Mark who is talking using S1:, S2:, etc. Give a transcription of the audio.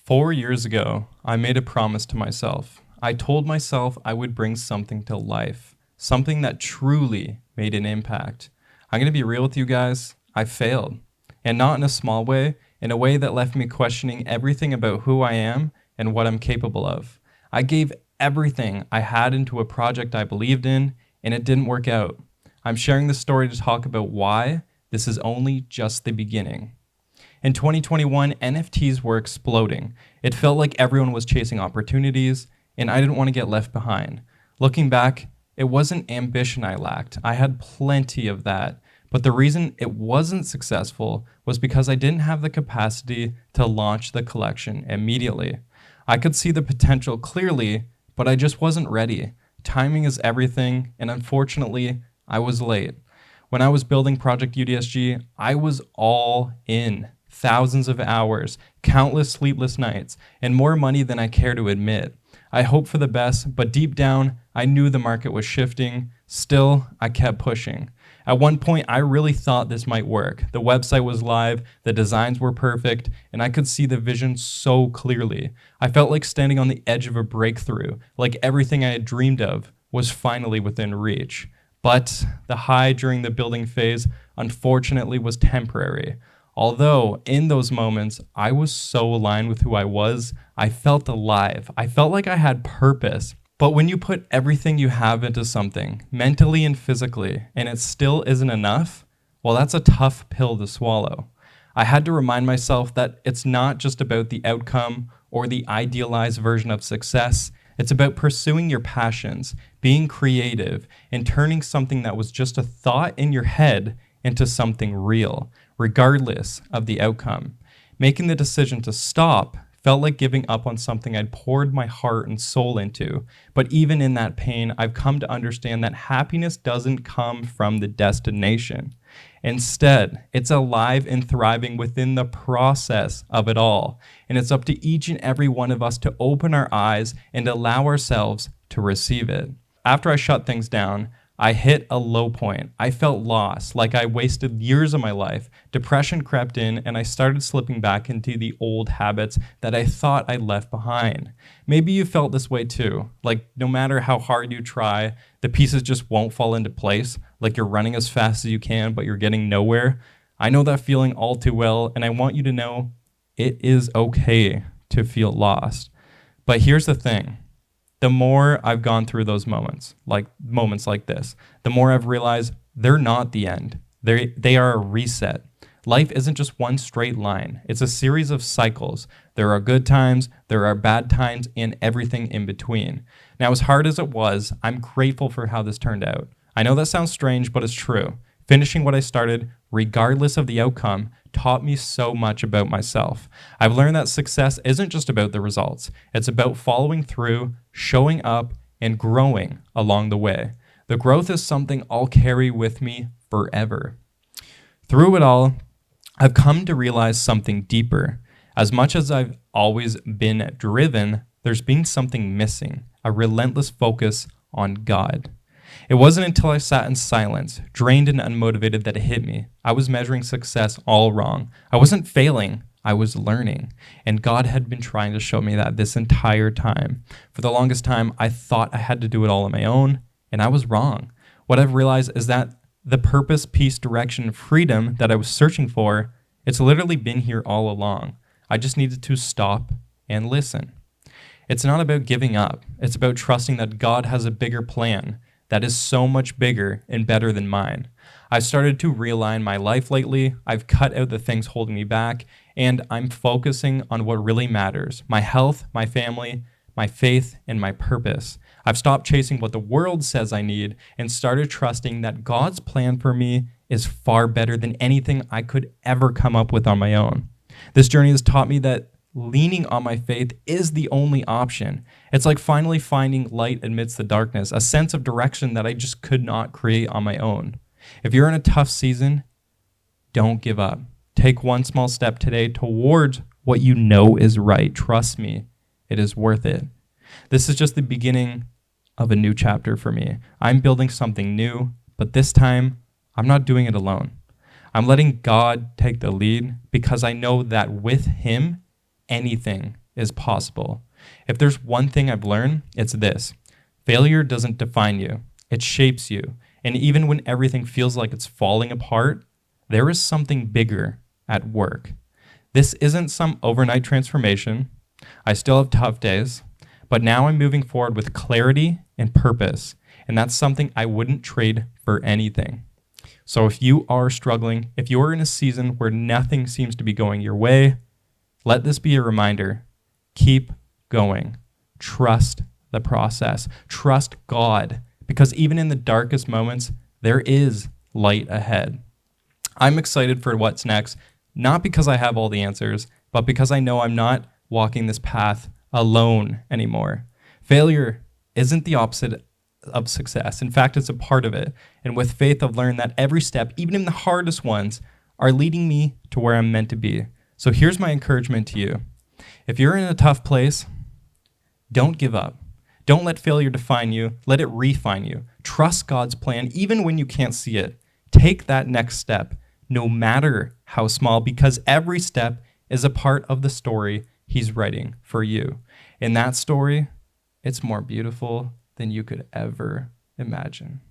S1: 4 years ago, I made a promise to myself. I told myself I would bring something to life, something that truly made an impact. I'm going to be real with you guys. I failed. And not in a small way, in a way that left me questioning everything about who I am and what I'm capable of. I gave everything I had into a project I believed in, and it didn't work out. I'm sharing this story to talk about why this is only just the beginning. In 2021, NFTs were exploding. It felt like everyone was chasing opportunities, and I didn't want to get left behind. Looking back, it wasn't ambition I lacked. I had plenty of that. But the reason it wasn't successful was because I didn't have the capacity to launch the collection immediately. I could see the potential clearly, but I just wasn't ready. Timing is everything, and unfortunately, I was late. When I was building Project UDSG, I was all in. Thousands of hours, countless sleepless nights, and more money than I care to admit. I hoped for the best, but deep down, I knew the market was shifting. Still, I kept pushing. At one point, I really thought this might work. The website was live, the designs were perfect, and I could see the vision so clearly. I felt like standing on the edge of a breakthrough, like everything I had dreamed of was finally within reach. But the high during the building phase, unfortunately, was temporary. Although in those moments, I was so aligned with who I was, I felt alive. I felt like I had purpose. But when you put everything you have into something, mentally and physically, and it still isn't enough, well, that's a tough pill to swallow. I had to remind myself that it's not just about the outcome or the idealized version of success. It's about pursuing your passions, being creative, and turning something that was just a thought in your head into something real, regardless of the outcome. Making the decision to stop felt like giving up on something I'd poured my heart and soul into. But even in that pain, I've come to understand that happiness doesn't come from the destination. Instead, it's alive and thriving within the process of it all. And it's up to each and every one of us to open our eyes and allow ourselves to receive it. After I shut things down, I hit a low point. I felt lost, like I wasted years of my life. Depression crept in, and I started slipping back into the old habits that I thought I'd left behind. Maybe you felt this way too. Like no matter how hard you try, the pieces just won't fall into place. Like you're running as fast as you can, but you're getting nowhere. I know that feeling all too well, and I want you to know it is okay to feel lost. But here's the thing. The more I've gone through those moments like this, the more I've realized they're not the end. They are a reset. Life isn't just one straight line. It's a series of cycles. There are good times, there are bad times, and everything in between. Now, as hard as it was, I'm grateful for how this turned out. I know that sounds strange, but it's true. Finishing what I started, regardless of the outcome, taught me so much about myself. I've learned that success isn't just about the results. It's about following through, showing up, and growing along the way. The growth is something I'll carry with me forever. Through it all, I've come to realize something deeper. As much as I've always been driven, there's been something missing, a relentless focus on God. It wasn't until I sat in silence, drained and unmotivated, that it hit me. I was measuring success all wrong. I wasn't failing, I was learning. And God had been trying to show me that this entire time. For the longest time, I thought I had to do it all on my own, and I was wrong. What I've realized is that the purpose, peace, direction, and freedom that I was searching for, it's literally been here all along. I just needed to stop and listen. It's not about giving up. It's about trusting that God has a bigger plan that is so much bigger and better than mine. I've started to realign my life lately. I've cut out the things holding me back, and I'm focusing on what really matters: my health, my family, my faith, and my purpose. I've stopped chasing what the world says I need and started trusting that God's plan for me is far better than anything I could ever come up with on my own. This journey has taught me that leaning on my faith is the only option. It's like finally finding light amidst the darkness, a sense of direction that I just could not create on my own. If you're in a tough season, don't give up. Take one small step today towards what you know is right. Trust me, it is worth it. This is just the beginning of a new chapter for me. I'm building something new, but this time, I'm not doing it alone. I'm letting God take the lead because I know that with Him, anything is possible. If there's one thing I've learned, it's this. Failure doesn't define you. It shapes you. And even when everything feels like it's falling apart, there is something bigger at work. This isn't some overnight transformation. I still have tough days, but now I'm moving forward with clarity and purpose. And that's something I wouldn't trade for anything. So if you are struggling, if you're in a season where nothing seems to be going your way, let this be a reminder. Keep going. Trust the process. Trust God, because even in the darkest moments, there is light ahead. I'm excited for what's next, not because I have all the answers, but because I know I'm not walking this path alone anymore. Failure isn't the opposite of success. In fact, it's a part of it. And with faith, I've learned that every step, even in the hardest ones, are leading me to where I'm meant to be. So here's my encouragement to you. If you're in a tough place, don't give up. Don't let failure define you. Let it refine you. Trust God's plan even when you can't see it. Take that next step, no matter how small, because every step is a part of the story He's writing for you. In that story, it's more beautiful than you could ever imagine.